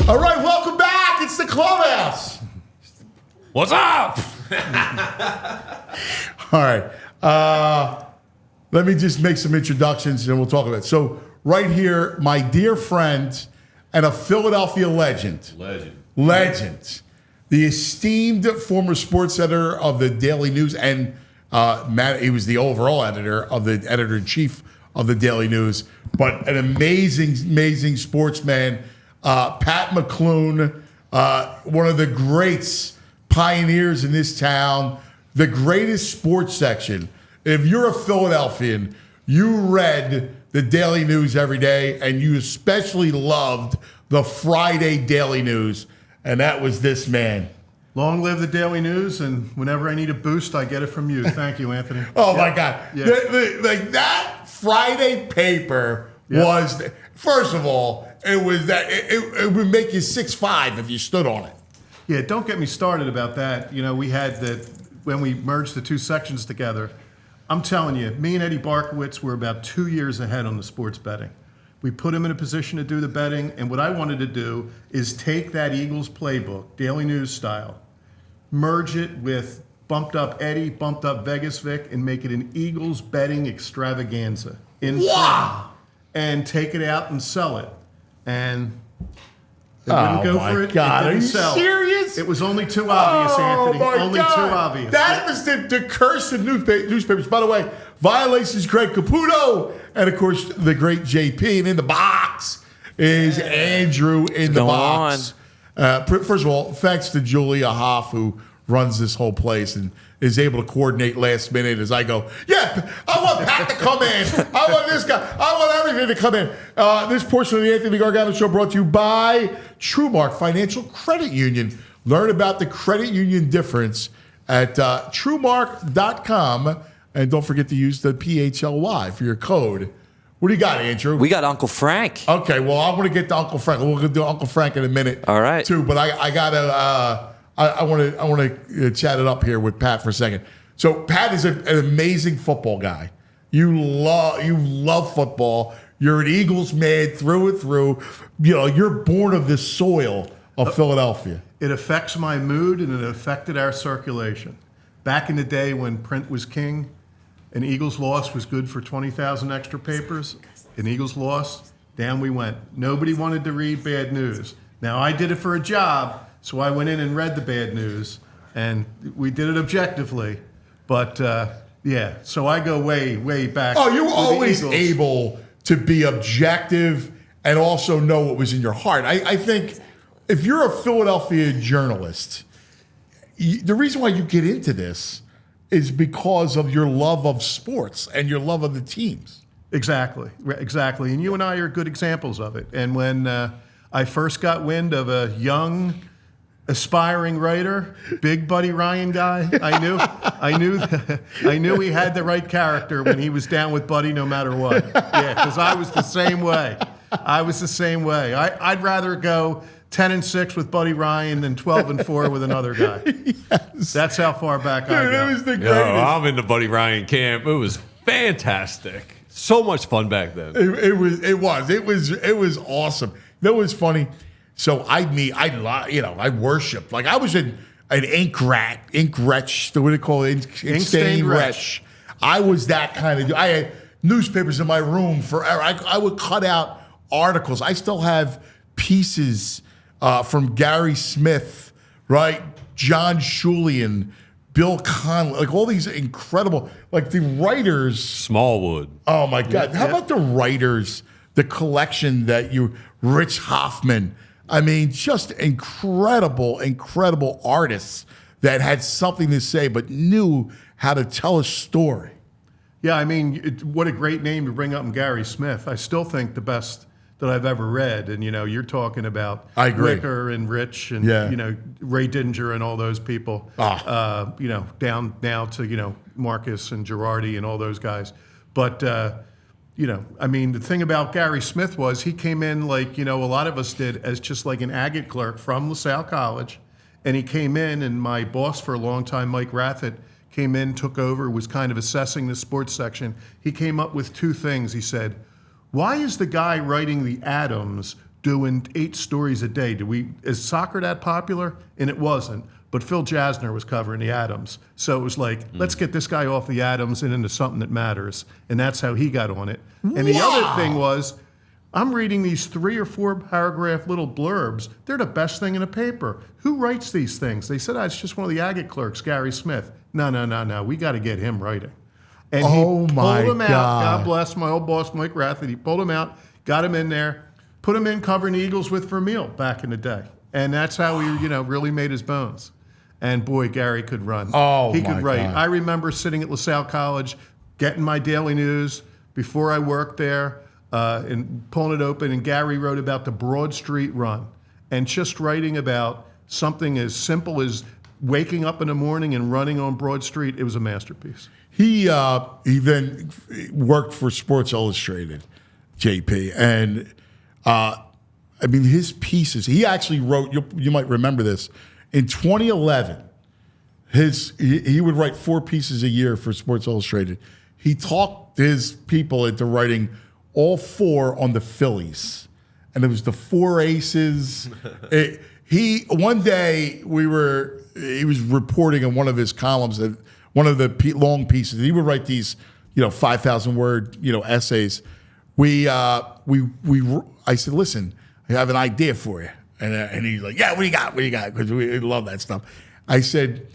All right, welcome back. It's the Clubhouse. What's up? All right. Let me just make some introductions and we'll talk about it. So right here, my dear friend and a Philadelphia legend. Legend. The esteemed former sports editor of the Daily News and he was the overall editor-in-chief of the Daily News, but an amazing sportsman. Pat McClune, one of the greats, pioneers in this town, the greatest sports section. If you're a Philadelphian, you read the Daily News every day, and you especially loved the Friday Daily News, and that was this man. Long live the Daily News, and whenever I need a boost, I get it from you. Thank you, Anthony. My God. Yeah. Like that Friday paper was, first of all, it would make you 6'5" if you stood on it. Yeah, don't get me started about that. We had when we merged the two sections together, I'm telling you, me and Eddie Barkowitz were about 2 years ahead on the sports betting. We put him in a position to do the betting, and what I wanted to do is take that Eagles playbook, Daily News style, merge it with bumped up Eddie, bumped up Vegas Vic, and make it an Eagles betting extravaganza. Wow! And take it out and sell it. And they wouldn't go for it. God, it are you sell. serious? It was only too obvious, Anthony. Only too obvious. That was the curse of newspapers. By the way, Violations, Greg Caputo, and of course the great JP. And in the box is Andrew in the box. First of all, thanks to Julia Hoff, who runs this whole place and is able to coordinate last minute as I go, I want Pat to come in. I want this guy. I want everything to come in. This portion of the Anthony Gargano Show brought to you by TrueMark Financial Credit Union. Learn about the credit union difference at TrueMark.com. And don't forget to use the PHLY for your code. What do you got, Andrew? We got Uncle Frank. Okay, well, I'm going to get to Uncle Frank. We're going to do Uncle Frank in a minute. All right. Too, but I got to... I want to chat it up here with Pat for a second. So Pat is an amazing football guy. You love football. You're an Eagles man through and through. You're born of this soil of Philadelphia. It affects my mood, and it affected our circulation. Back in the day when print was king, an Eagles loss was good for 20,000 extra papers. An Eagles loss, down we went. Nobody wanted to read bad news. Now, I did it for a job. So I went in and read the bad news, and we did it objectively. But, so I go way, way back. Oh, you were always able to be objective and also know what was in your heart. I think if you're a Philadelphia journalist, the reason why you get into this is because of your love of sports and your love of the teams. Exactly. And you and I are good examples of it. And when I first got wind of a young, aspiring writer, big Buddy Ryan guy, I knew he had the right character when he was down with Buddy no matter what. Yeah, because I was the same way. I'd rather go 10-6 with Buddy Ryan than 12-4 with another guy. Yes. That's how far back I go. It was the greatest. I'm in the Buddy Ryan camp. It was fantastic. So much fun back then. It was awesome. That was funny. So I worshipped. Like I was an ink wretch. What do they call it? Ink stain wretch. I was that kind of dude. I had newspapers in my room forever. I would cut out articles. I still have pieces from Gary Smith, right? John Shulian, Bill Conley, like all these incredible, like the writers. Smallwood. Oh my God. How about the writers, the collection that Rich Hoffman, I mean, just incredible artists that had something to say but knew how to tell a story. Yeah, I mean, what a great name to bring up in Gary Smith. I still think the best that I've ever read. And, you're talking about Wicker and Rich and, Ray Dinger and all those people, down now to, Marcus and Girardi and all those guys. But, I mean, the thing about Gary Smith was he came in like, a lot of us did as just like an agate clerk from LaSalle College. And he came in, and my boss for a long time, Mike Rathett, came in, took over, was kind of assessing the sports section. He came up with two things. He said, why is the guy writing the Adams doing 8 stories a day. Is soccer that popular? And it wasn't. But Phil Jasner was covering the Adams. So it was like, let's get this guy off the Adams and into something that matters. And that's how he got on it. And the other thing was, I'm reading these 3 or 4 paragraph little blurbs. They're the best thing in a paper. Who writes these things? They said, it's just one of the agate clerks, Gary Smith. No. We got to get him writing. And he pulled him out. God bless my old boss, Mike Rathett. He pulled him out, got him in there, put him in covering the Eagles with Vermeil back in the day. And that's how he, really made his bones. And boy, Gary could run. He could write. God. I remember sitting at LaSalle College, getting my daily news before I worked there, and pulling it open. And Gary wrote about the Broad Street Run, and just writing about something as simple as waking up in the morning and running on Broad Street. It was a masterpiece. He then worked for Sports Illustrated, JP, and his pieces. He actually wrote. You might remember this. In 2011, he would write 4 pieces a year for Sports Illustrated. He talked his people into writing all 4 on the Phillies, and it was the 4 aces. One day he was reporting in one of his columns that one of the long pieces. He would write these 5,000 word essays. I said, listen, I have an idea for you. And he's like, yeah, what do you got? Because we love that stuff. I said,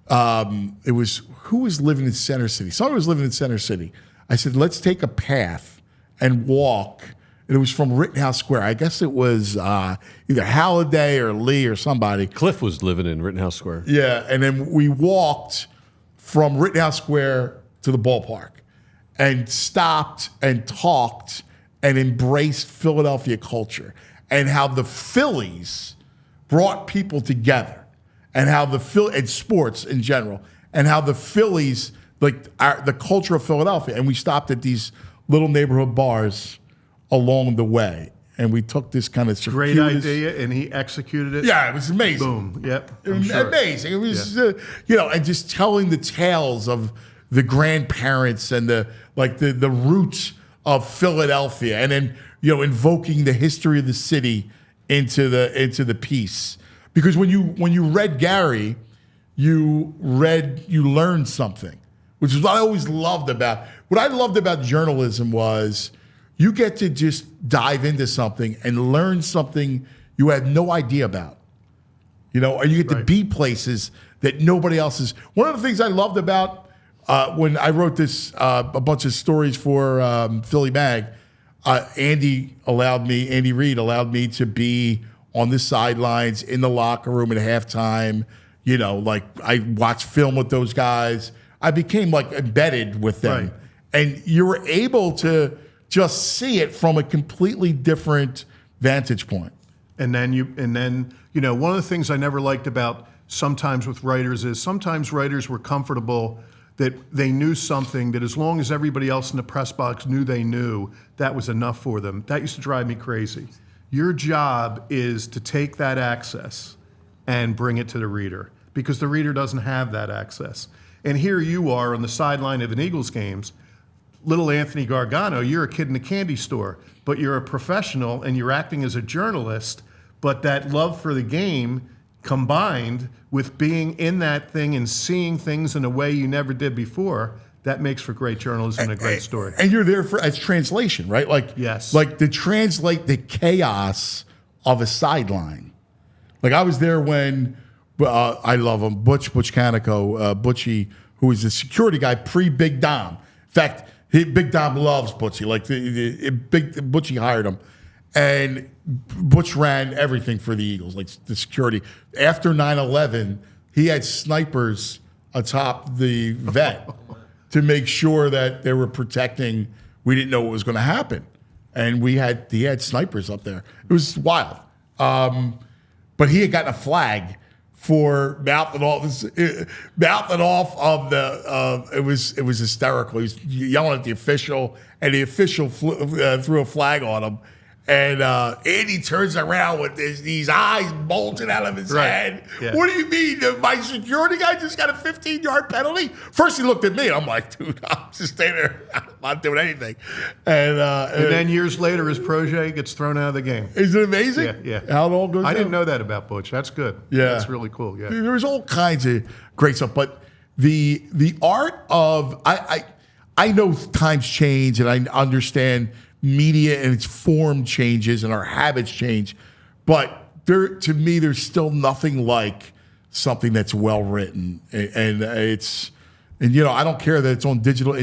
it was, who was living in Center City? Someone was living in Center City. I said, let's take a path and walk. And it was from Rittenhouse Square. I guess it was either Halliday or Lee or somebody. Cliff was living in Rittenhouse Square. Yeah, and then we walked from Rittenhouse Square to the ballpark and stopped and talked and embraced Philadelphia culture, and how the Phillies brought people together, and how and sports in general, and how the Phillies, the culture of Philadelphia. And we stopped at these little neighborhood bars along the way, and we took this kind of great idea, and he executed it. Yeah, it was amazing. Boom. Yep. It was amazing. It was, and just telling the tales of the grandparents and the roots of Philadelphia, and then invoking the history of the city into the piece. Because when you read Gary, you learned something, which is what I always loved about. What I loved about journalism was you get to just dive into something and learn something you had no idea about. Or you get to be places that nobody else is. One of the things I loved about when I wrote this a bunch of stories for Philly Mag, Andy Reid allowed me to be on the sidelines, in the locker room at halftime. I watched film with those guys. I became embedded with them. Right. And you were able to just see it from a completely different vantage point. And then one of the things I never liked about sometimes with writers is sometimes writers were comfortable that they knew something that as long as everybody else in the press box knew they knew, that was enough for them. That used to drive me crazy. Your job is to take that access and bring it to the reader, because the reader doesn't have that access. And here you are on the sideline of an Eagles games, little Anthony Gargano, you're a kid in a candy store, but you're a professional and you're acting as a journalist, but that love for the game combined with being in that thing and seeing things in a way you never did before, that makes for great journalism and a great story. And you're there as translation, right? Yes. To translate the chaos of a sideline. I was there when, I love him, Butch Canico, Butchie, who was the security guy pre-Big Dom. In fact, Big Dom loves Butchie. Butchie hired him. And Butch ran everything for the Eagles, the security. After 9/11, he had snipers atop the vet to make sure that they were protecting. We didn't know what was going to happen. And he had snipers up there. It was wild. But he had gotten a flag for mouthing off of the. It was hysterical. He was yelling at the official, and the official threw a flag on him. And Andy turns around with these eyes bulging out of his head. Yeah. What do you mean? My security guy just got a 15-yard penalty? First he looked at me. I'm like, dude, I'm just staying there. I'm not doing anything. And then years later, his protege gets thrown out of the game. Is it amazing? Yeah. How it all goes I didn't know that about Butch. That's good. Yeah. That's really cool. Yeah. There was all kinds of great stuff. But the art of, I know times change and I understand media and its form changes and our habits change, but to me, there's still nothing like something that's well written, and I don't care that it's in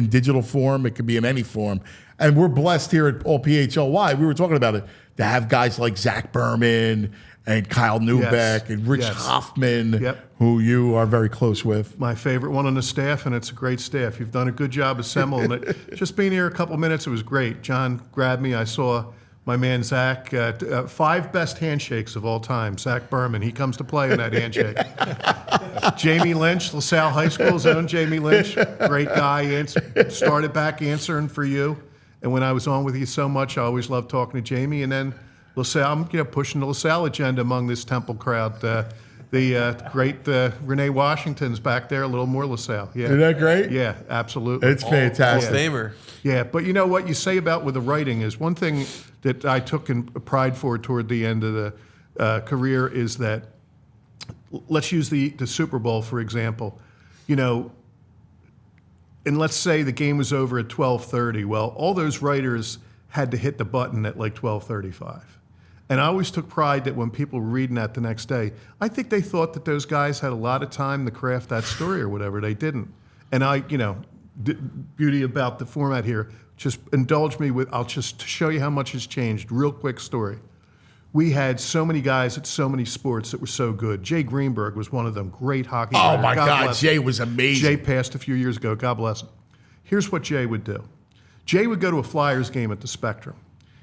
digital form. It could be in any form, and we're blessed here at PHLY. We were talking about it to have guys like Zach Berman and Kyle Newbeck and Rich Hoffman, who you are very close with. My favorite one on the staff, and it's a great staff. You've done a good job assembling it. Just being here a couple minutes, it was great. John grabbed me. I saw my man Zach, 5 best handshakes of all time. Zach Berman, he comes to play in that handshake. Jamie Lynch, LaSalle High School's own Jamie Lynch, great guy, started back answering for you. And when I was on with you so much, I always loved talking to Jamie. And then LaSalle, I'm pushing the LaSalle agenda among this Temple crowd. The great Renee Washington's back there, a little more LaSalle. Yeah. Isn't that great? Yeah, absolutely. It's fantastic. Famer. Yeah, but you know what you say about with the writing is one thing that I took in pride for toward the end of the career is that, let's use the Super Bowl, for example. And let's say the game was over at 12:30. Well, all those writers had to hit the button at like 12:35. And I always took pride that when people were reading that the next day, I think they thought that those guys had a lot of time to craft that story or whatever. They didn't. And the beauty about the format here, just indulge me with, I'll just show you how much has changed. Real quick story. We had so many guys at so many sports that were so good. Jay Greenberg was one of them. Great hockey writer. Oh, my God. Jay was amazing. Jay passed a few years ago. God bless him. Here's what Jay would do. Jay would go to a Flyers game at the Spectrum.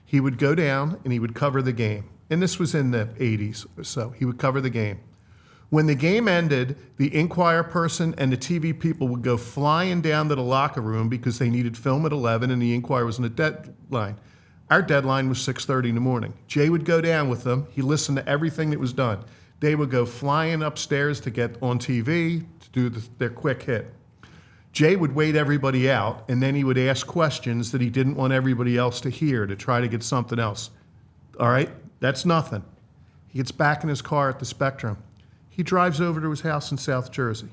He would go down and he would cover the game. And this was in the 80s or so. He would cover the game. When the game ended, the Inquirer person and the TV people would go flying down to the locker room because they needed film at 11 and the Inquirer was on a deadline. Our deadline was 6:30 in the morning. Jay would go down with them. He listened to everything that was done. They would go flying upstairs to get on TV to do their quick hit. Jay would wait everybody out, and then he would ask questions that he didn't want everybody else to hear to try to get something else. All right? That's nothing. He gets back in his car at the Spectrum. He drives over to his house in South Jersey.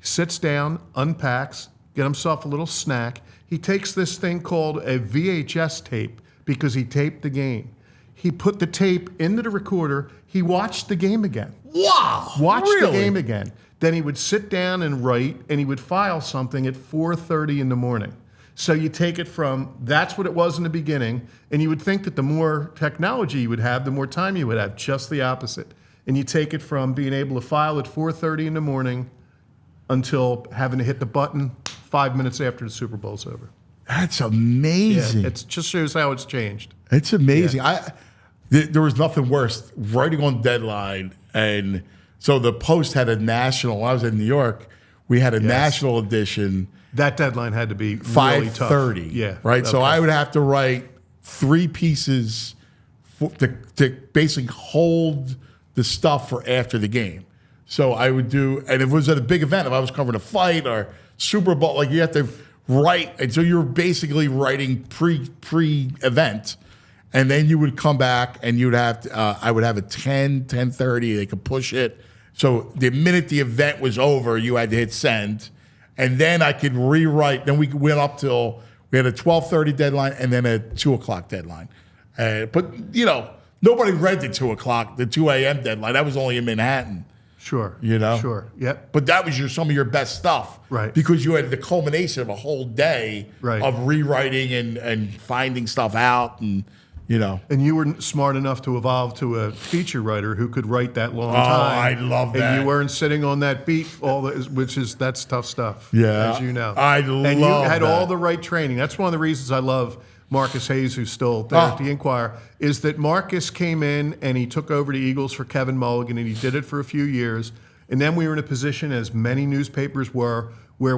He sits down, unpacks, get himself a little snack. He takes this thing called a VHS tape because he taped the game. He put the tape into the recorder. He watched the game again. Wow! Watched really? the game again. Then he would sit down and write, and he would file something at 4:30 in the morning. So you take it from, that's what it was in the beginning, and you would think that the more technology you would have, the more time you would have. Just the opposite. And you take it from being able to file at 4:30 in the morning until having to hit the button 5 minutes after the Super Bowl's over. That's amazing. Yeah, it just shows how it's changed. It's amazing. Yeah. There was nothing worse, writing on deadline. And so the Post had a national, when I was in New York, we had a national edition. That deadline had to be 5:30. Really tough. Yeah. Right? Okay. So I would have to write 3 pieces to basically hold the stuff for after the game. So I would do, and if it was at a big event, if I was covering a fight or Super Bowl, like you have to write, and so you're basically writing pre-event, and then you would come back and you'd have to, I would have a 10:30, they could push it. So the minute the event was over, you had to hit send, and then I could rewrite. Then we went up till, we had a 12:30 deadline and then a 2 o'clock deadline. But, nobody read the 2 o'clock, the 2 a.m. deadline. That was only in Manhattan. Sure. Sure. Yep. But that was some of your best stuff. Right. Because you had the culmination of a whole day of rewriting and finding stuff out and, And you were smart enough to evolve to a feature writer who could write that long time. I love that. And you weren't sitting on that beat, that's tough stuff. Yeah. As you know. And you had all the right training. That's one of the reasons I love Marcus Hayes, who's still there at the Inquirer, is that Marcus came in and he took over the Eagles for Kevin Mulligan, and he did it for a few years. And then we were in a position, as many newspapers were, where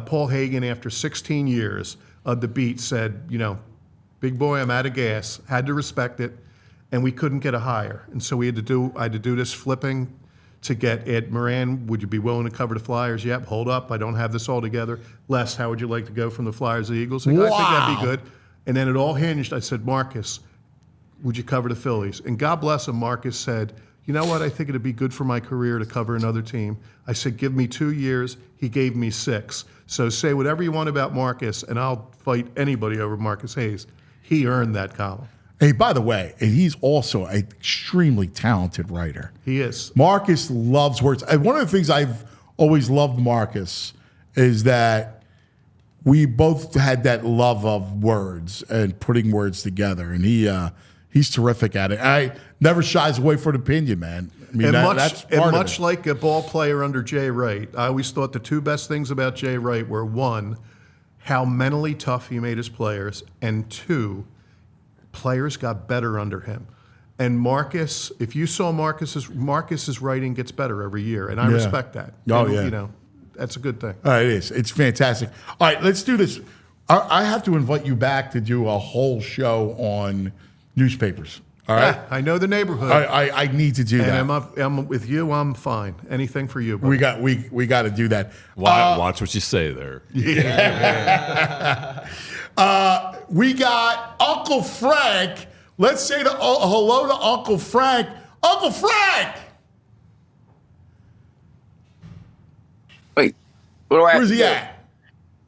Paul Hagan, after 16 years of the beat, said, Big boy, I'm out of gas. Had to respect it, and we couldn't get a hire. And so I had to do this flipping to get Ed Moran. Would you be willing to cover the Flyers? Yep. Hold up. I don't have this all together. Les, how would you like to go from the Flyers to the Eagles? I think that'd be good. And then it all hinged. I said, Marcus, would you cover the Phillies? And God bless him, Marcus said, you know what? I think it'd be good for my career to cover another team. I said, give me 2 years. He gave me 6. So say whatever you want about Marcus, and I'll fight anybody over Marcus Hayes. He earned that column. Hey, by the way, and he's also an extremely talented writer. He is. Marcus loves words. And one of the things I've always loved Marcus is that we both had that love of words and putting words together. And he's terrific at it. I never shies away from an opinion, man. I mean, that's part of much like a ball player under Jay Wright, I always thought the 2 best things about Jay Wright were, 1, how mentally tough he made his players, and 2, players got better under him. And Marcus, if you saw Marcus's writing gets better every year, and I respect that. Oh, and, yeah. You know, that's a good thing. It is. It's fantastic. All right, let's do this. I have to invite you back to do a whole show on newspapers. All right? Yeah, I know the neighborhood. I need to do that. And I'm with you. I'm fine. Anything for you, brother. We got to do that. Watch what you say there. We got Uncle Frank. Let's say hello to Uncle Frank. Uncle Frank! Wait, what do I have Where's to he do? at?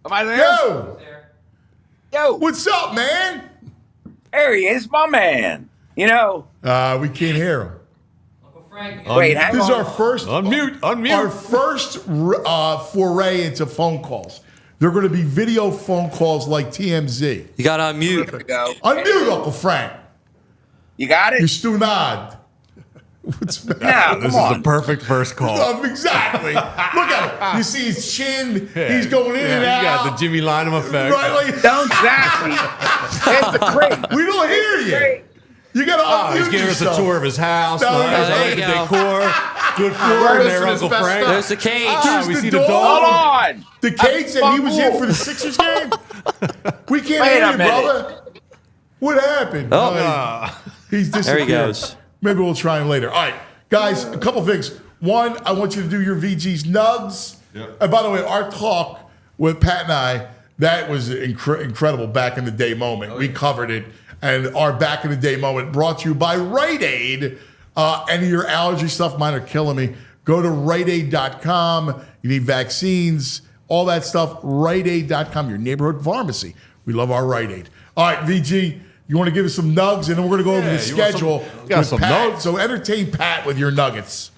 Am I there? Yo! What's up, man? There he is, my man. You know. We can't hear him. Wait, hang This is on. our first Unmute. Our first foray into phone calls. They're going to be video phone calls like TMZ. You got to unmute. Here we go. Unmute, Uncle Frank. You got You it? stunad. What's No, This come is on. the perfect first call. Exactly. Look at him. You see his chin. He's going in and You out. got the Jimmy Lynam effect. Right, like, Don't zap me. It's the crate. we don't hear you. You got to unmute He's giving us a yourself. tour of his house. No, Nice. there I like you the go. decor. Good floor in there, This is Uncle best Frank. stuff. There's the cage. Here's We the see the dog. dog. Hold on. The cage said he was in for the Sixers game. We can't Wait hear a you, minute. brother. What happened? Oh. He's There disappeared. he goes. Maybe we'll try him later. All right, guys, a couple things. One, I want you to do your VG's nugs. Yep. And by the way, our talk with Pat and I, that was incredible back in the day moment. We covered it. And our back in the day moment brought to you by Rite Aid. Any of your allergy stuff, mine are killing me. Go to riteaid.com. You need vaccines, all that stuff. Riteaid.com, your neighborhood pharmacy. We love our Rite Aid. All right, VG, you want to give us some nugs, and then we're going to go over the you want schedule. got with some Pat. nugs? So entertain Pat with your nuggets.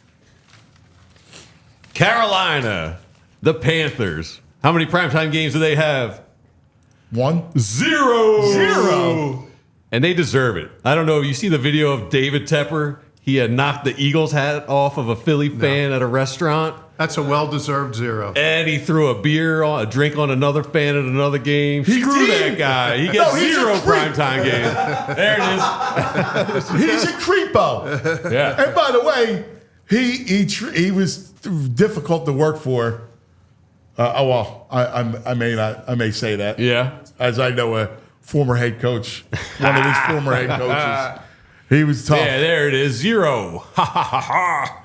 Carolina, the Panthers. How many primetime games do they have? 1. 0. And they deserve it. I don't know. You see the video of David Tepper? He had knocked the Eagles hat off of a Philly fan at a restaurant. That's a well-desered 0. And he threw a drink on another fan at another game. Screw did. that guy. He gets he's a 0 creep. primetime games. There it is. He's a creepo. Yeah. And by the way, he was difficult to work for. I may say that. Yeah. As I know a former head coach, one of his former head coaches. He was tough. Yeah, there it is. 0. Ha ha ha ha.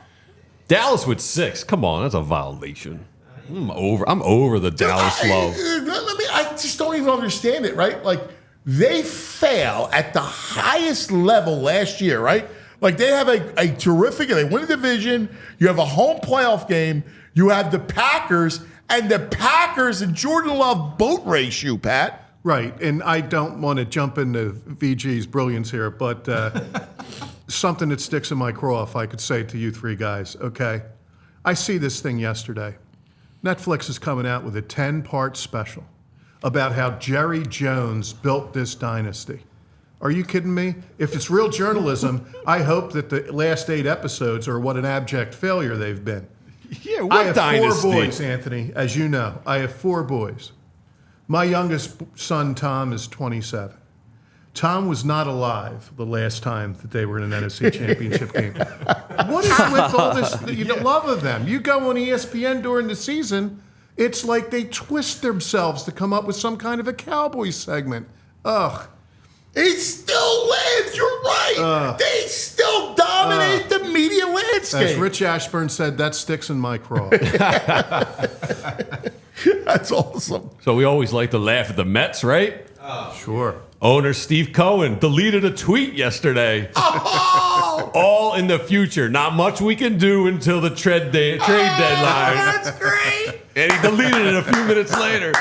Dallas with 6. Come on, that's a violation. I'm over the Dallas love. I just don't even understand it, right? Like, they fail at the highest level last year, right? Like, they have a terrific, they win a division, you have a home playoff game, you have the Packers, and the Packers and Jordan Love boat race you, Pat. Right, and I don't want to jump into VG's brilliance here, but something that sticks in my craw, if I could say to you 3 guys, okay? I see this thing yesterday. Netflix is coming out with a 10-part special about how Jerry Jones built this dynasty. Are you kidding me? If it's real journalism, I hope that the last 8 episodes are what an abject failure they've been. Yeah, I have dynasty? 4 boys, Anthony, as you know. I have 4 boys. My youngest son, Tom, is 27. Tom was not alive the last time that they were in an NFC championship game. What is with all this love of them? You go on ESPN during the season, it's like they twist themselves to come up with some kind of a Cowboys segment. Ugh. It still lives. You're right. They still dominate the media landscape. As Rich Ashburn said, that sticks in my craw. That's awesome. So we always like to laugh at the Mets, right? Sure. Owner Steve Cohen deleted a tweet yesterday. All in the future. Not much we can do until the trade deadline. That's great. And he deleted it a few minutes later.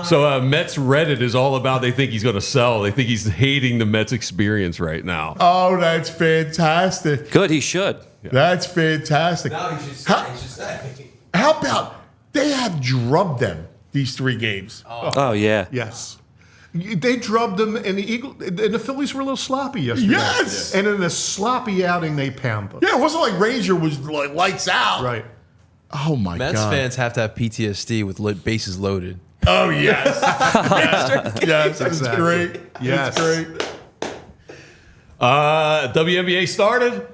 So Mets Reddit is all about they think he's going to sell. They think he's hating the Mets experience right now. Oh, that's fantastic. Good, he should. That's fantastic. No, he should stay. How about they have drubbed them these 3 games? Oh, yeah. Yes. They drubbed them, and the Phillies were a little sloppy yesterday. Yes. And in a sloppy outing, they pound them. Yeah, it wasn't like Ranger was like lights out. Right. Oh my Mets God. fans have to have PTSD with bases loaded. Oh yes. yes, that's Exactly. great. Yes. That's great. WNBA started.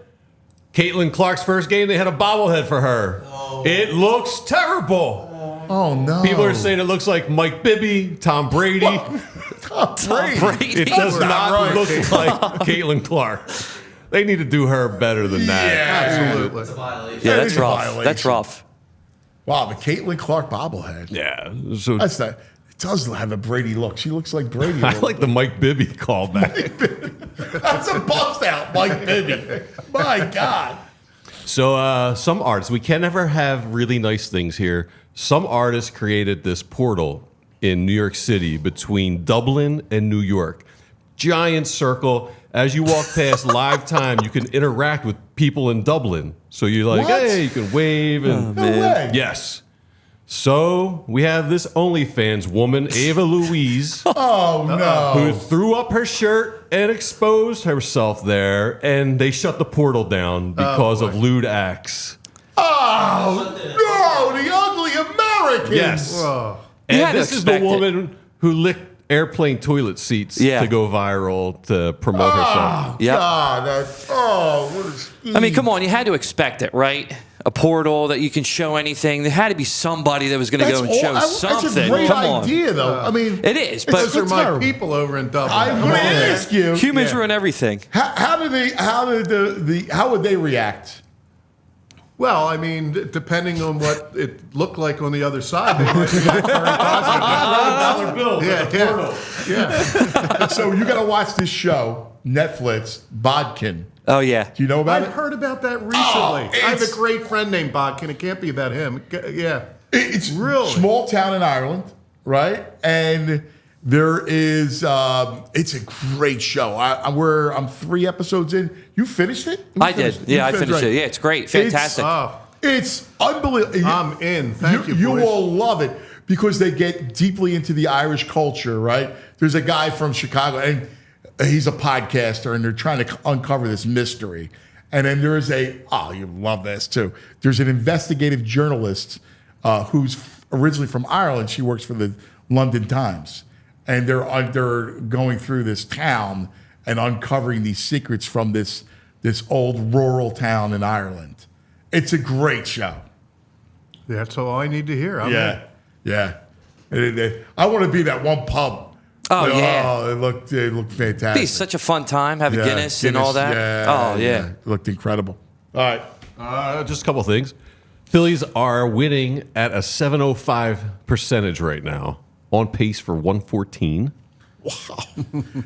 Caitlin Clark's first game, they had a bobblehead for her. It looks terrible. Oh no. People are saying it looks like Mike Bibby, Tom Brady. Tom Brady. It does That's not right. look like Caitlin Clark. They need to do her better than that. Yeah, Absolutely. Yeah, That that's is a rough. violation. That's rough. Wow, the Caitlin Clark bobblehead. Yeah. So That's not. It does have a Brady look. She looks like Brady. I like the Mike Bibby callback. That's a bust out, Mike Bibby. My God. So some artists, we can never have really nice things here. Some artists created this portal in New York City between Dublin and New York. Giant circle. As you walk past live time, you can interact with people in Dublin. So you're like, What? hey, you can wave. And No way. yes. So we have this OnlyFans woman, Ava Louise, Oh who no. threw up her shirt and exposed herself there, and they shut the portal down because of lewd acts. Oh no, the ugly Americans. Yes. Oh. You had And to this is the expect it. woman who licked airplane toilet seats Yeah. to go viral to promote herself. Yep. God, that's what is. I mean, come on, you had to expect it, right? A portal that you can show anything. There had to be somebody that was going to go and show something. That's a great Come on. idea, though. I mean, It is, but Those are my terrible. people over in Dublin. I'm going to ask you. humans Yeah. ruin everything. How would they react? Well, I mean, depending on what it looked like on the other side, they might be very positive. $1 bill. Yeah. So you got to watch this show, Netflix, Bodkin. Oh, yeah. Do you know about I've it? heard about that recently. I have it's- a great friend named Bodkin. It can't be about him. Yeah. It's Really? small town in Ireland, right? And there is, it's a great show. I'm 3 episodes in. You finished it? I did. Yeah, I finished it. Yeah, it's great. Fantastic. It's unbelievable. I'm in. Thank you, You boys. will love it because they get deeply into the Irish culture, right? There's a guy from Chicago, and he's a podcaster, and they're trying to uncover this mystery. And then there is you love this too. There's an investigative journalist who's originally from Ireland. She works for the London Times. And they're going through this town and uncovering these secrets from this old rural town in Ireland. It's a great show. That's all I need to hear. I'm in. Yeah. I want to be that one pub. Oh, yeah. Oh, it looked fantastic. It'd be such a fun time. Have a Yeah, Guinness and all that. Yeah. It looked incredible. All right. Just a couple things. Phillies are winning at a 705 percentage right now, on pace for 114.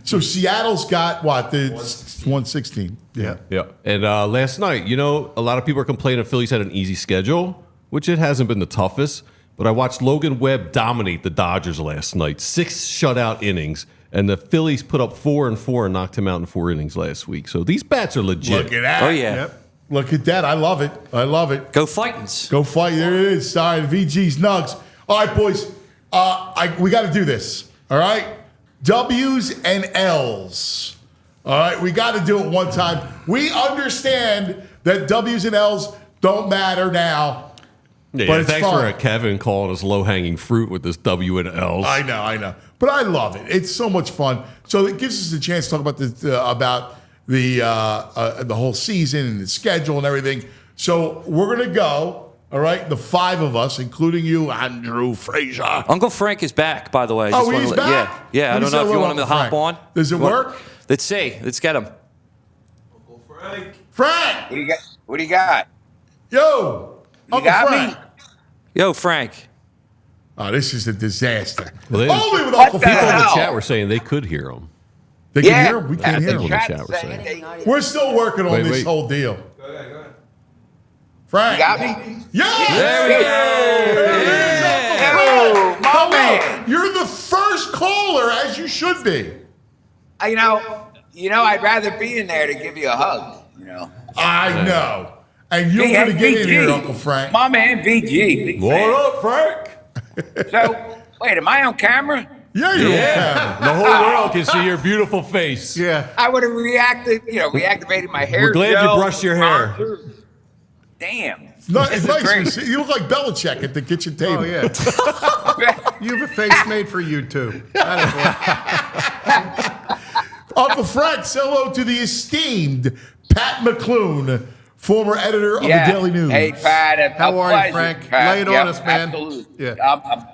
So Seattle's got what? The 116. Yeah. Yeah. And last night, a lot of people are complaining Phillies had an easy schedule, which it hasn't been the toughest. But I watched Logan Webb dominate the Dodgers last night. 6 shutout innings. And the Phillies put up 4-4 and knocked him out in 4 innings last week. So these bats are legit. Look at that. Oh, yeah. Yep. Look at that. I love it. Go Fightins. Go fight. There it is. Sorry, VG's Nugs. All right, boys. We got to do this. All right? W's and L's. All right? We got to do it one time. We understand that W's and L's don't matter now. Yeah, But it's thanks fun. for Kevin calling us low-hanging fruit with this W and L's. I know. But I love it. It's so much fun. So it gives us a chance to talk about the whole season and the schedule and everything. So we're going to go, All right, the 5 of us, including you, Andrew Frazier. Uncle Frank is back, by the way. Oh, he's back? Yeah. I don't know if you want him to hop on. Does it work? Let's see. Let's get him. Uncle Frank. Frank! What do you got? Yo! You Uncle got Frank. me? Yo, Frank. Oh, this is a disaster. Well, Only with What Uncle the People in Frank. the hell? chat were saying they could hear him. They can hear him? We can't hear people him. in the chat were saying. We're still working on Wait, this wait. whole deal. Go ahead. Frank. You got me? Yes! There we go. Oh, my Come man. on. You're the first caller, as you should be. You know, I'd rather be in there to give you a hug. You know. I know. And you're going to get in here, Uncle Frank. My man, VG. Big fan. up, Frank? So, wait, am I on camera? Yeah, you're Yeah, the whole world can see your beautiful face. Yeah. I would have reactivated my hair. We're glad gel, you brushed your hair. Damn. No, it's This is nice. great. to see- You look like Belichick at the kitchen table. Oh, yeah. You have a face made for you, too. Uncle Frank, say hello to the esteemed Pat McClune, former editor of the Daily News. Hey, Pat. How are you, pleasure, Frank? Pat. Lay it on Yep, us, man. Absolutely. Yeah.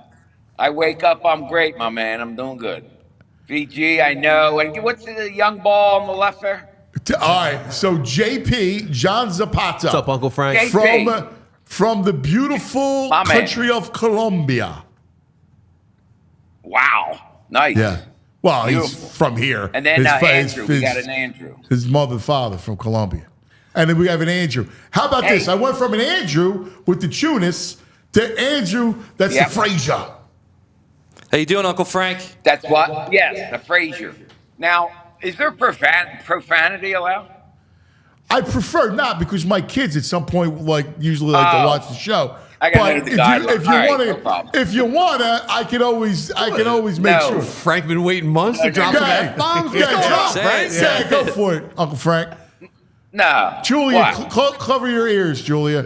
I wake up, I'm great, my man. I'm doing good. VG, I know. And what's the young ball on the left there? All right, so JP, John Zapata. What's up, Uncle Frank? JP. From the beautiful My man. country of Colombia. Wow. Nice. Yeah. Well, he's Beautiful. from here. And then His fa- Andrew. We his- got an Andrew. His mother and father from Colombia. And then we have an Andrew. How about Hey. this? I went from an Andrew with the Tunis to Andrew that's Yep. the Frazier. How you doing, Uncle Frank? That's what? Yes, the Frazier. Now, is there profanity allowed? I prefer not because my kids at some point usually like to Oh. watch the show. I gotta But know the if guidelines. you All right, want no problem. to, if you wanna, I can always make No. sure. Frank been waiting months to drop Go some ahead. F-bombs. Yeah, drop, Say Frank. it. Say it. Go for it, Uncle Frank. No. Julia, What? cover your ears, Julia.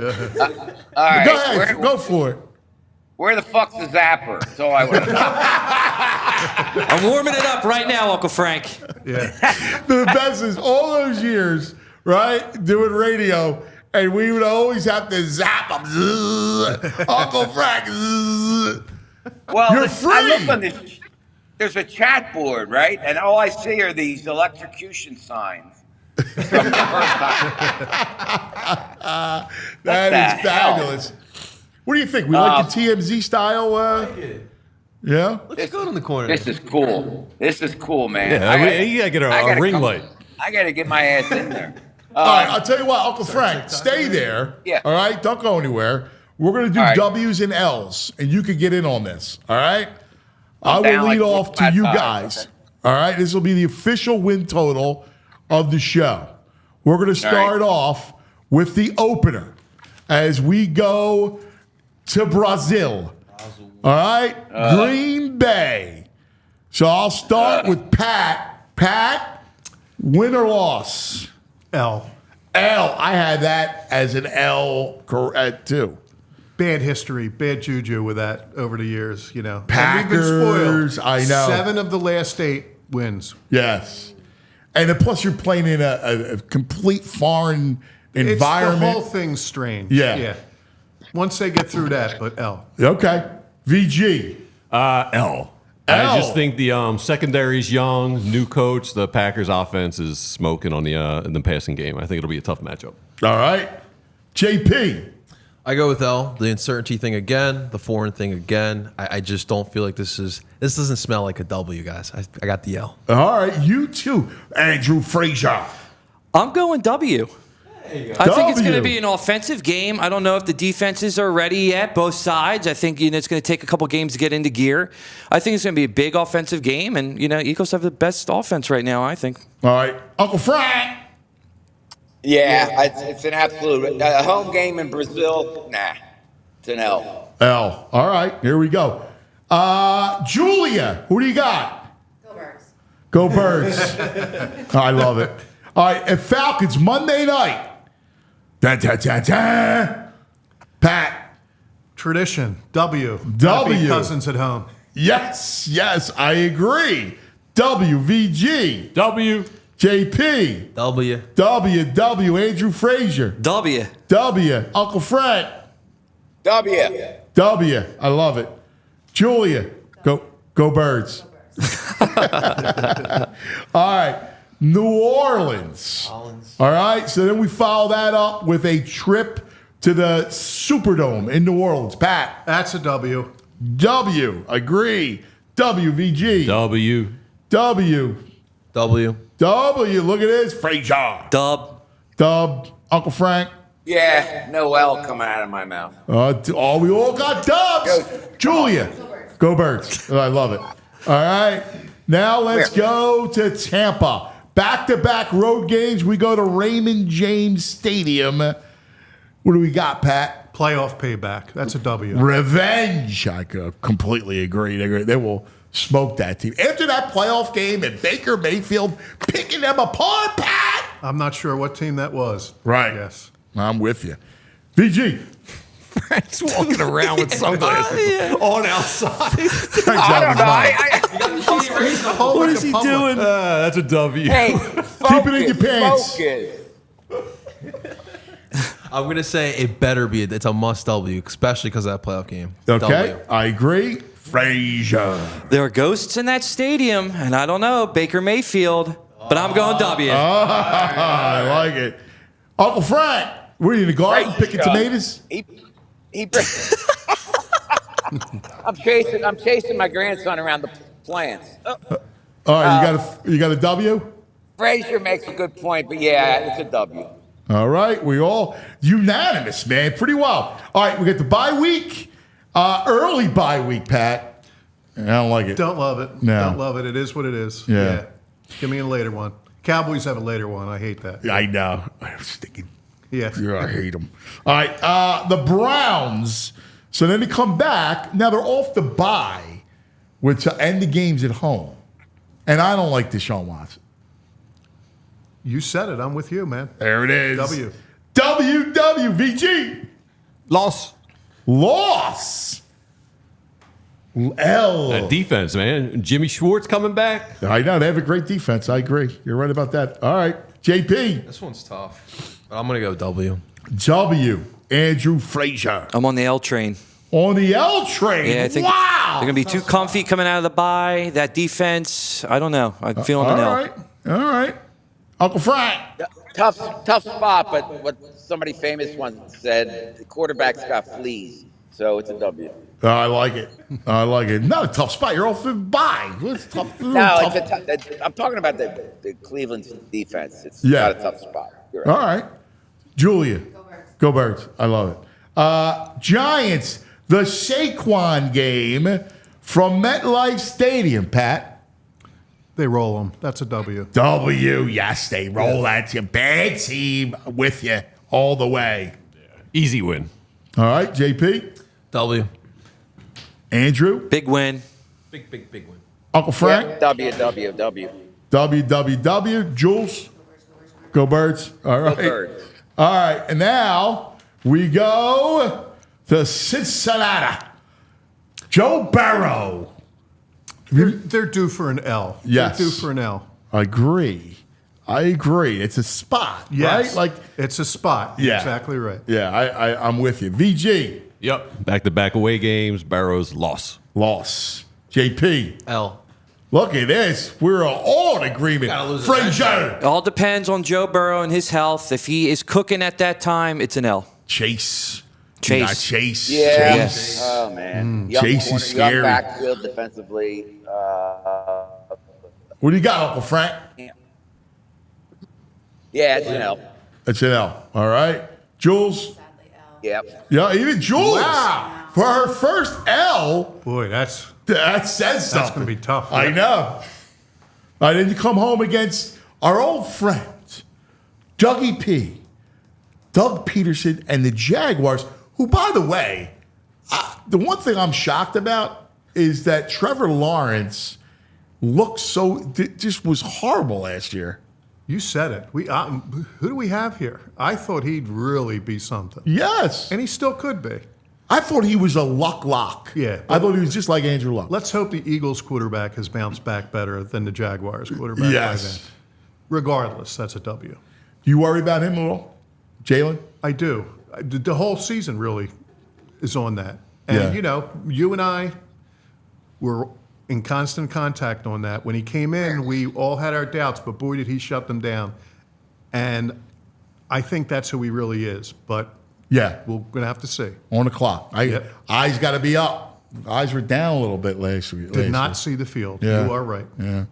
All right. Go ahead, go for it. Where the fuck's the zapper? That's all I want to know. I'm warming it up right now, Uncle Frank. The best is all those years, right, doing radio, and we would always have to zap them. Uncle Frank. Well, You're I free. look on this. There's a chat board, right? And all I see are these electrocution signs. From the first time. That the is hell? fabulous. What do you think? We like the TMZ style? Yeah? Looks good in the corner. This is cool. This is cool, man. Yeah, I mean, you gotta get I a gotta ring come- light. I got to get my ass in there. All right, I'll tell you what, Uncle Frank, stay there. Yeah. All right, don't go anywhere. We're going to do All right. W's and L's, and you can get in on this. All right? I will down lead like off to 45 you times, guys. okay. All right? This will be the official win total of the show. We're going to start off with the opener as we go to Brazil. All right? Green Bay. So I'll start with Pat. Pat, win or loss? L. L. I had that as an L too. Bad history, bad juju with that over the years, you know. Packers, And we've been spoiled. I know. 7 of the last 8 wins. Yes. And then plus you're playing in a complete foreign environment. It's the whole thing's strange. Yeah. Once they get through that, but L. Okay. VG. L. I L. just think the secondary's young, new coach. The Packers offense is smoking on in the passing game. I think it'll be a tough matchup. All right. JP. I go with L. The uncertainty thing again, the foreign thing again. I just don't feel like this doesn't smell like a W, guys. I got the L. All right. You too, Andrew Frazier. I'm going W. I think it's going to W. be an offensive game. I don't know if the defenses are ready yet, both sides. I think it's going to take a couple games to get into gear. I think it's going to be a big offensive game, and Eagles have the best offense right now, I think. All right. Uncle Frank. Yeah, it's an absolute. A home game in Brazil, nah. It's an L. L. All right. Here we go. Julia, who do you got? Go Birds. Go Birds. I love it. All right. And Falcons, Monday night. Da, da, da, da. Pat. Tradition, W. W. Beat Cousins at home. Yes, I agree. WVG. W. JP. W. W. Andrew Frazier. W. W. Uncle Frank. W. W. I love it. Julia, go Birds. All right. New Orleans. All right. So then we follow that up with a trip to the Superdome in New Orleans. Pat. That's a W. W. Agree. WVG. W. W. W. W. Look at this. Frazier. Dub. Uncle Frank. Yeah, no L coming out of my mouth. We all got dubs. Julia. Go Birds. I love it. All right. Now let's go to Tampa. Back-to-back road games. We go to Raymond James Stadium. What do we got, Pat? Playoff payback. That's a W. Revenge. I completely agree. They will smoke that team. After that playoff game and Baker Mayfield picking them apart, Pat. I'm not sure what team that was. Right. Yes. I'm with you. VG. Frank's walking around with sunglasses on outside. I don't know. What is he doing? That's a W. Hey, Keep it in your pants. Focus. I'm gonna say it better be. It's a must W, especially because of that playoff game. Okay, W. I agree. Frazier. There are ghosts in that stadium, and I don't know, Baker Mayfield, but I'm going W. I like it. Uncle Frank, were you in the garden picking tomatoes? I'm chasing my grandson around the plants. All right, you got a W? Frazier makes a good point, but yeah, it's a W. All right, we all unanimous, man. Pretty well. All right, we got the bye week, early bye week, Pat. I don't like it. Don't love it. No. Don't love it. It is what it is. Yeah. Give me a later one. Cowboys have a later one. I hate that. I know. I was thinking, Yeah. I hate them. All right, the Browns. So then they come back. Now they're off the bye, to end the games at home. And I don't like Deshaun Watson. You said it. I'm with you, man. There it is. W. WWVG. Loss. L. That defense, man. Jimmy Schwartz coming back. I know. They have a great defense. I agree. You're right about that. All right. JP. This one's tough. But I'm gonna go W. W. Andrew Frazier. I'm on the L train. On the L train. Yeah, I think wow. they're going to be too comfy coming out of the bye. That defense, I don't know. I'm feeling an L. All right. Uncle Frank. Tough spot, but what somebody famous once said, the quarterback's got fleas, so it's a W. I like it. Not a tough spot. You're off the bye. It's tough. I'm talking about the Cleveland defense. It's not a tough spot. You're right. All right. Julia. Go Birds. I love it. Giants, the Saquon game from MetLife Stadium, Pat. They roll them. That's a W. W. Yes, they roll at you. Bad team with you all the way. Easy win. All right, JP. W. Andrew. Big win. Big win. Uncle Frank. W. WWW. Jules. Go Birds. All right. Go Birds. All right. And now we go to Cincinnati. Joe Burrow. They're due for an L. Yes. They're due for an L. I agree. It's a spot, Yes. right? Like, it's a spot. Yeah. Exactly right. yeah, I'm with you. VG. Yep. Back-to-back away games. Barrows loss. JP. L. Look at this. We're all in agreement. Frazier. It all depends on Joe Burrow and his health. If he is cooking at that time, it's an L. Chase. Chase. Chase. Yeah. Chase. Oh man. Chase is scary. Young backfield defensively. What do you got, Uncle Frank? Yeah, it's an L. It's an L. All right. Jules. Yep. Yeah, even Jules. Wow. For her first L. Boy, that says something. that's going to be tough. I know. All right, then you come home against our old friend, Dougie P, Doug Peterson, and the Jaguars, who, by the way, the one thing I'm shocked about is that Trevor Lawrence just was horrible last year. You said it. Who do we have here? I thought he'd really be something. Yes. And he still could be. I thought he was a lock. Yeah. I thought he was just like Andrew Luck. Let's hope the Eagles quarterback has bounced back better than the Jaguars quarterback. Yes. By then. Regardless, that's a W. Do you worry about him at all, Jalen? I do. The whole season, really. is on that. And, you and I were in constant contact on that. When he came in, we all had our doubts, but boy, did he shut them down. And I think that's who he really is. But yeah, we're going to have to see. On the clock. Eyes got to be up. Eyes were down a little bit last week. Did not see the field. Yeah. You are right. Yeah.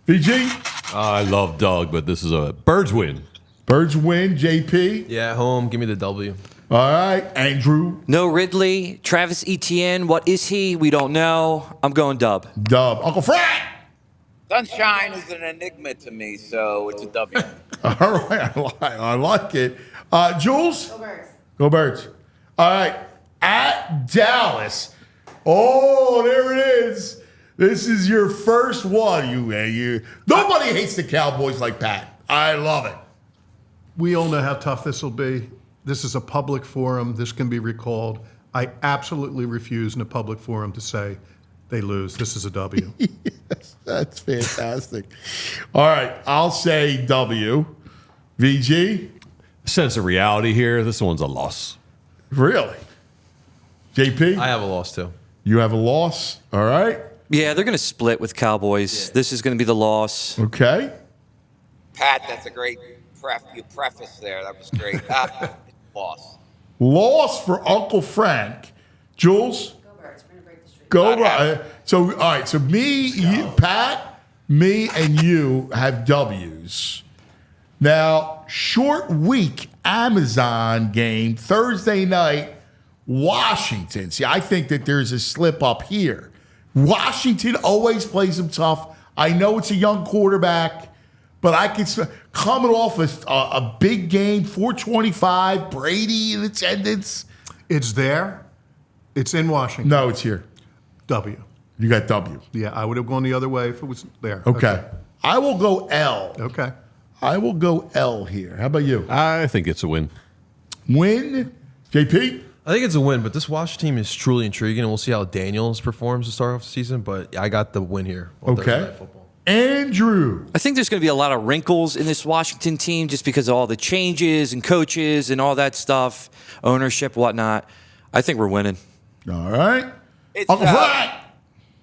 VG? I love Doug, but this is a Birds win. Birds win. JP? Yeah, home. Give me the W. All right. Andrew? No Ridley. Travis Etienne. What is he? We don't know. I'm going dub. Dub. Uncle Frank? Sunshine is an enigma to me, so it's a W. All right. I like it. Jules? Go Birds. Go Birds. All right. At Dallas. Oh, there it is. This is your first one. Nobody hates the Cowboys like Pat. I love it. We all know how tough this will be. This is a public forum. This can be recalled. I absolutely refuse in a public forum to say they lose. This is a W. Yes, that's fantastic. All right, I'll say W. VG? Sense of reality here. This one's a loss. Really? JP? I have a loss too. You have a loss? All right. Yeah, they're going to split with Cowboys. This is going to be the loss. Okay. Pat, that's a great preface there. That was great. Loss. Loss for Uncle Frank. Jules? Go Birds. We're going to break the streak. Go right. So, all right. So, Pat, me, and you have W's. Now, short week Amazon game, Thursday night, Washington. See, I think that there's a slip up here. Washington always plays them tough. I know it's a young quarterback, but I can coming off a big game, 425, Brady in attendance. It's there. It's in Washington. No, it's here. W. You got W. Yeah, I would have gone the other way if it was there. Okay. I will go L. Okay. I will go L here. How about you? I think it's a win. Win? JP? I think it's a win, but this Washington team is truly intriguing, and we'll see how Daniels performs to start off the season. But I got the win here. On Thursday Night Football. Andrew. I think there's going to be a lot of wrinkles in this Washington team just because of all the changes and coaches and all that stuff, ownership, whatnot. I think we're winning. All right. It's, Uncle Frank.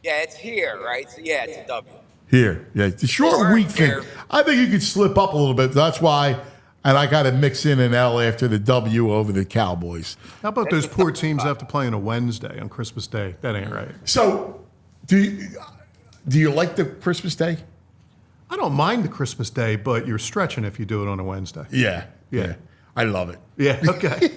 Yeah, it's here, right? So, yeah, it's a W. Here. Yeah, the short week thing. I think you could slip up a little bit. That's why, and I got to mix in an L after the W over the Cowboys. How about those poor teams have to play on a Wednesday on Christmas Day? That ain't right. So, do you like the Christmas Day? I don't mind the Christmas Day, but you're stretching if you do it on a Wednesday. Yeah. Yeah. I love it. Yeah, okay.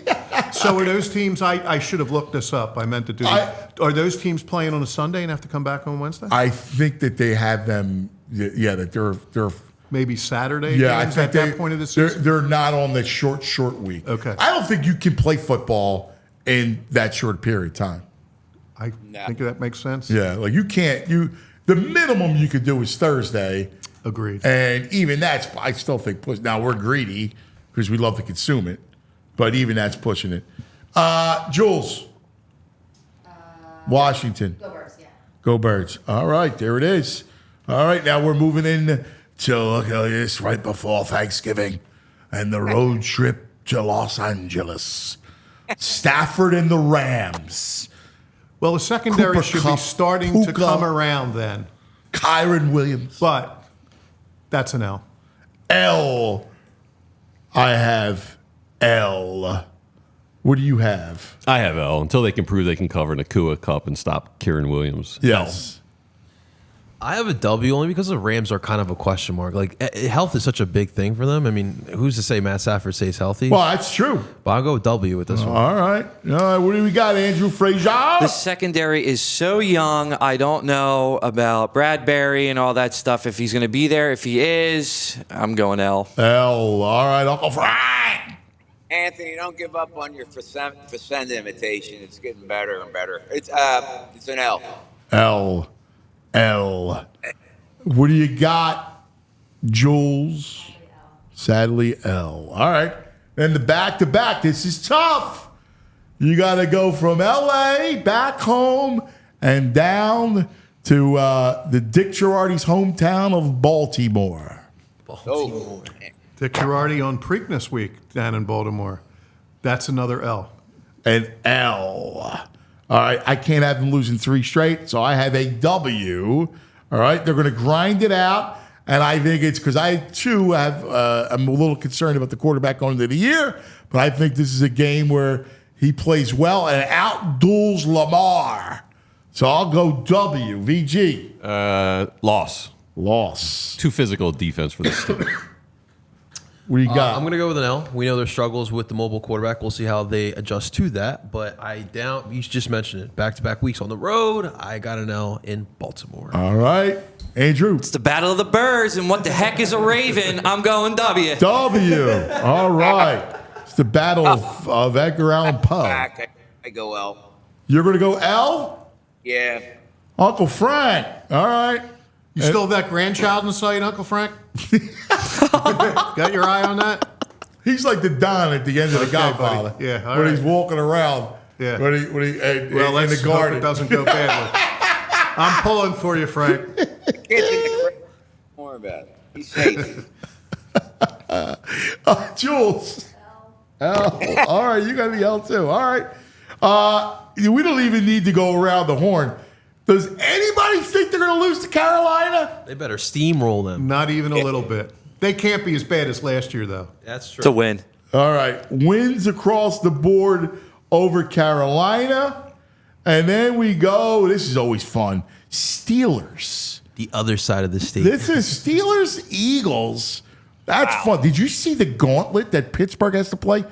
So are those teams, I should have looked this up. I meant to do that. Are those teams playing on a Sunday and have to come back on Wednesday? I think that they have them, that they're Maybe Saturday I games think at that point of the season? They're not on the short week. Okay. I don't think you can play football in that short period of time. I think that makes sense. Yeah, like you can't, the minimum you could do is Thursday. Agreed. And even that's, I still think, now we're greedy because we love to consume it, but even that's pushing it. Jules. Washington. Go Birds, yeah. Go Birds. All right, there it is. All right, now we're moving in to, look at this, right before Thanksgiving and the road trip to Los Angeles. Stafford and the Rams. Well, the secondary Cooper should Kupp, be starting to Puka. come around then. Kyron Williams. But that's an L. L. I have L. What do you have? I have L until they can prove they can cover Nakua Cup and stop Kieran Williams. Yes. I have a W only because the Rams are kind of a question mark. Like, health is such a big thing for them. I mean, who's to say Matt Stafford stays healthy? Well, that's true. But I'll go with W with this one. All right. What do we got, Andrew Frazier? The secondary is so young. I don't know about Bradbury and all that stuff. If he's going to be there, if he is, I'm going L. L. All right, Uncle Frank. Anthony, don't give up on your percent imitation. It's getting better and better. It's an L. L. What do you got, Jules? Sadly, L. All right. And the back-to-back. This is tough. You got to go from L.A. back home and down to the Dick Girardi's hometown of Baltimore. Dick Girardi on Preakness Week down in Baltimore. That's another L. an L. All right, I can't have them losing 3 straight, so I have a W. All right, they're going to grind it out, and I think it's because I, too, I'm a little concerned about the quarterback going into the year, but I think this is a game where he plays well and outduels Lamar. So I'll go W. VG. Loss. Too physical defense for this team. What do you got? I'm going to go with an L. We know there's struggles with the mobile quarterback. We'll see how they adjust to that. But you just mentioned it. Back-to-back weeks on the road. I got an L in Baltimore. All right. Andrew. It's the Battle of the Birds, and what the heck is a Raven? I'm going W. W. All right. It's the battle of Edgar Allan Poe. I go L. You're going to go L? Yeah. Uncle Frank. All right. You still have that grandchild in sight, Uncle Frank? Got your eye on that? He's like the Don at the end of The Godfather. Buddy. Yeah, all when right. he's walking around. Yeah. When he in the garden. Hope it doesn't go badly. I'm pulling for you, Frank. More about it. He's safe. Jules. L. All right, you got the L too. All right. We don't even need to go around the horn. Does anybody think they're going to lose to Carolina? They better steamroll them. Not even a little bit. They can't be as bad as last year, though. That's true. To win. All right. Wins across the board over Carolina. And then we go, this is always fun, Steelers. The other side of the state. This is Steelers-Eagles. That's fun. Did you see the gauntlet that Pittsburgh has to play?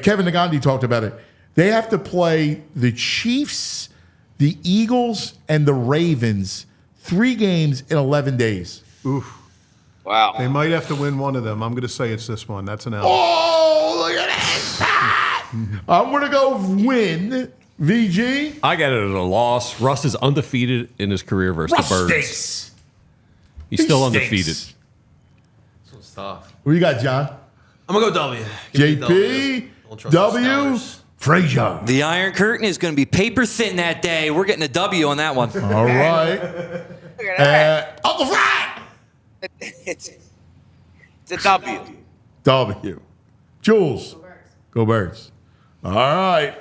Kevin Nagandi talked about it. They have to play the Chiefs, the Eagles, and the Ravens 3 games in 11 days. Oof. Wow. They might have to win one of them. I'm going to say it's this one. That's an L. Oh, look at that. I'm going to go win. VG? I got it as a loss. Russ is undefeated in his career versus Russ the Birds. stinks. He's still He undefeated. stinks. This one's tough. What you got, John? I'm going to go W. Give me JP? Don't trust the W? Steelers. Frazier. The Iron Curtain is going to be paper thin that day. We're getting a W on that one. All right. Look at that. Uncle Frank. It's a W. W. Jules. Go Birds. All right.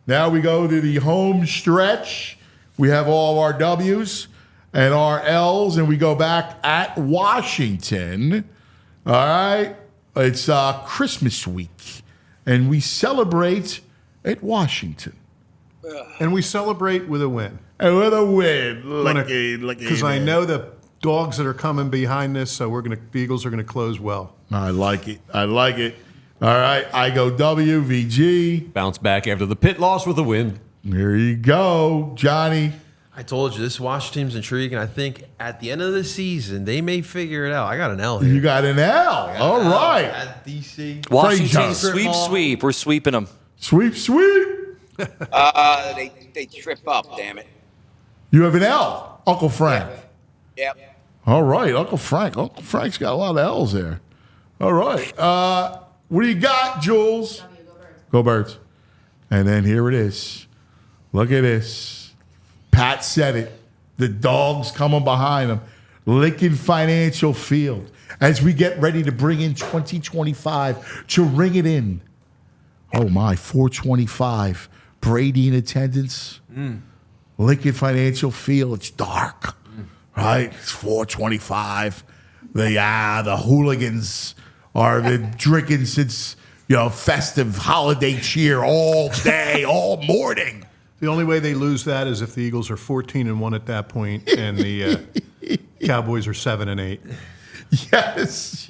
Now we go to the home stretch. We have all of our W's and our L's, and we go back at Washington. All right. It's Christmas week, and we celebrate at Washington. And we celebrate with a win. And with a win. Lucky. Because I know the dogs that are coming behind this, so the Eagles are going to close well. I like it. All right. I go W, VG. Bounce back after the pit loss with a win. There you go, Johnny. I told you, this Washington team's intriguing. I think at the end of the season, they may figure it out. I got an L here. You got an L. All right. At DC. Washington, Frazier. sweep. We're sweeping them. Sweep. They trip up, damn it. You have an L, Uncle Frank. Yep. All right, Uncle Frank. Uncle Frank's got a lot of L's there. All right. What do you got, Jules? Go Birds. And then here it is. Look at this. Pat said it. The dogs coming behind them. Lincoln Financial Field. As we get ready to bring in 2025 to ring it in. Oh, my, 425. Brady in attendance. Lincoln Financial Field. It's dark. Right? It's 425. The hooligans are drinking since, festive holiday cheer all day, all morning. The only way they lose that is if the Eagles are 14-1 at that point, and the Cowboys are 7-8. Yes.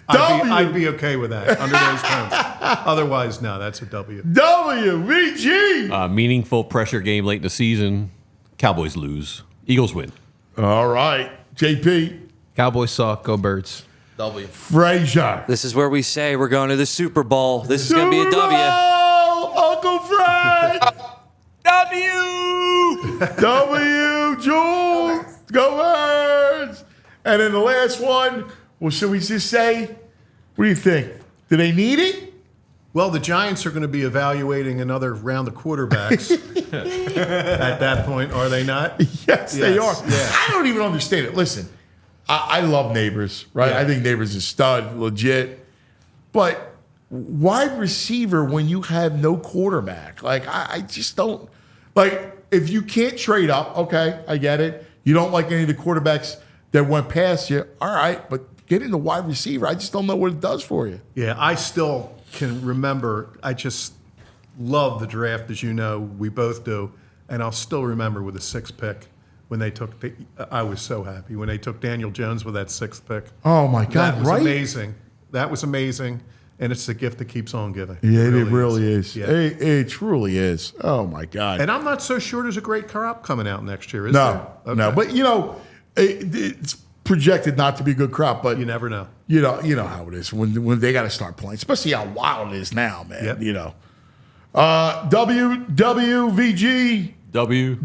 I'd be okay with that under those terms. Otherwise, no, that's a W. WVG. Meaningful pressure game late in the season. Cowboys lose. Eagles win. All right. JP. Cowboys suck. Go Birds. W. Frazier. This is where we say we're going to the Super Bowl. This is going to be a W. Uncle Frank. W. Jules. Go Birds. And then the last one, well, should we just say, what do you think? Do they need it? Well, the Giants are going to be evaluating another round of quarterbacks at that point, are they not? Yes, they are. Yeah. I don't even understand it. Listen, I love Neighbors, right? Yeah. I think Neighbors is stud, legit. But wide receiver when you have no quarterback. Like, I just don't. Like, if you can't trade up, okay, I get it. You don't like any of the quarterbacks that went past you, all right, but get into wide receiver. I just don't know what it does for you. Yeah, I still can remember. I just love the draft, as you know, we both do. And I'll still remember with the 6th pick when they took I was so happy when they took Daniel Jones with that 6th pick. Oh, my God, that was right? amazing. That was amazing. And it's the gift that keps on giving. Yeah, it really is. Yeah. It truly is. Oh, my God. And I'm not so sure there's a great crop coming out next year, is No, there? no. Okay. But, you know, it's projected not to be a good crop, but You never know. You know how it is when they got to start playing, especially how wild it is now, man. Yep. You know. WWVG W.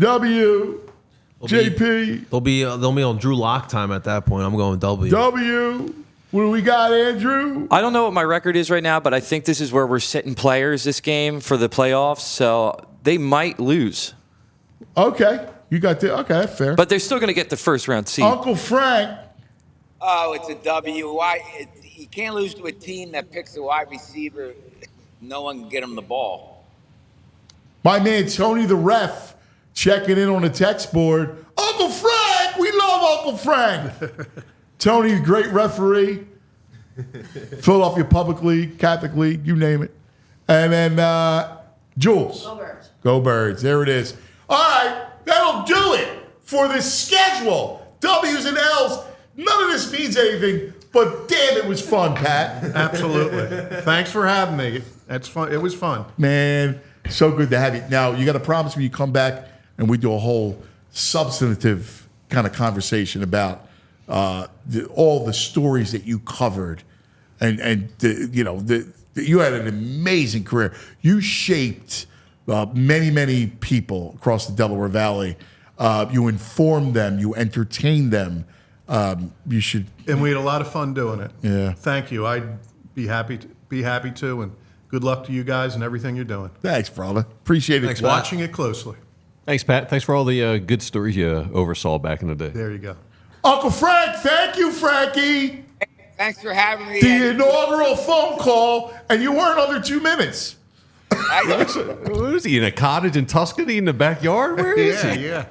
JP They'll be on Drew Lock time at that point. I'm going W. W. What do we got, Andrew? I don't know what my record is right now, but I think this is where we're sitting players this game for the playoffs, so they might lose. Okay, you got the okay, fair. But they're still going to get the first round seed. Uncle Frank. Oh, it's a W. You can't lose to a team that picks a wide receiver. No one can get him the ball. My man Tony the ref checking in on the text board. Uncle Frank, we love Uncle Frank. Tony, great referee. Philadelphia Public League, Catholic League, you name it. And then Jules. Go Birds. Go Birds. There it is. All right, that'll do it for this schedule. W's and L's. None of this means anything, but damn, it was fun, Pat. Absolutely. Thanks for having me. That's fun. It was fun. Man, so good to have you. Now, you got to promise me you come back and we do a whole substantive kind of conversation about all the stories that you covered. And you had an amazing career. You shaped many people across the Delaware Valley. You informed them. You entertained them. You should. And we had a lot of fun doing it. Yeah. Thank you. I'd be happy to, and good luck to you guys and everything you're doing. Thanks, brother. Appreciate it. Thanks, Pat. Watching it closely. Thanks, Pat. Thanks for all the good stories you oversaw back in the day. There you go. Uncle Frank, thank you, Frankie. Thanks for having me. The inaugural phone call, and you weren't under 2 minutes. What is he, in a cottage in Tuscany in the backyard? Where is he? Yeah.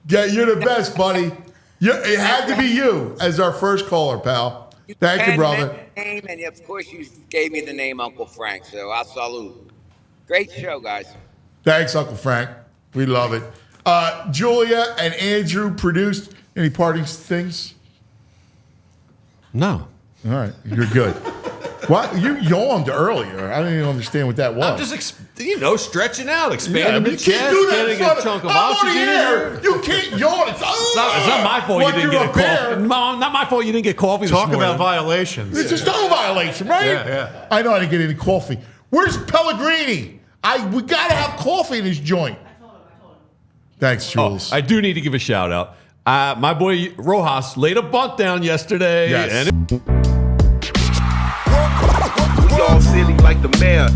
Yeah, you're the best, buddy. It had to be you as our first caller, pal. Thank you, brother. Name, and of course, you gave me the name Uncle Frank, so I'll salute. Great show, guys. Thanks, Uncle Frank. We love it. Julia and Andrew produced. Any parting things? No. All right, you're good. What? You yawned earlier. I didn't even understand what that was. I'm just, stretching out, Yeah, expanding but the you can't chest, do that getting in front a of- chunk of I'm on oxygen the in air. here. You can't yawn. It's It's not my fault like you didn't you're get a bear. coffee. Mom, not my fault you didn't get coffee Talk this morning. about violations. It's a stone violation, right? Yeah. I know I didn't get any coffee. Where's Pellegrini? We got to have coffee in this joint. I told him. Thanks, Oh, Jules. I do need to give a shout out. My boy Rojas laid a bunt down yesterday. Yes. And All silly like the mayor.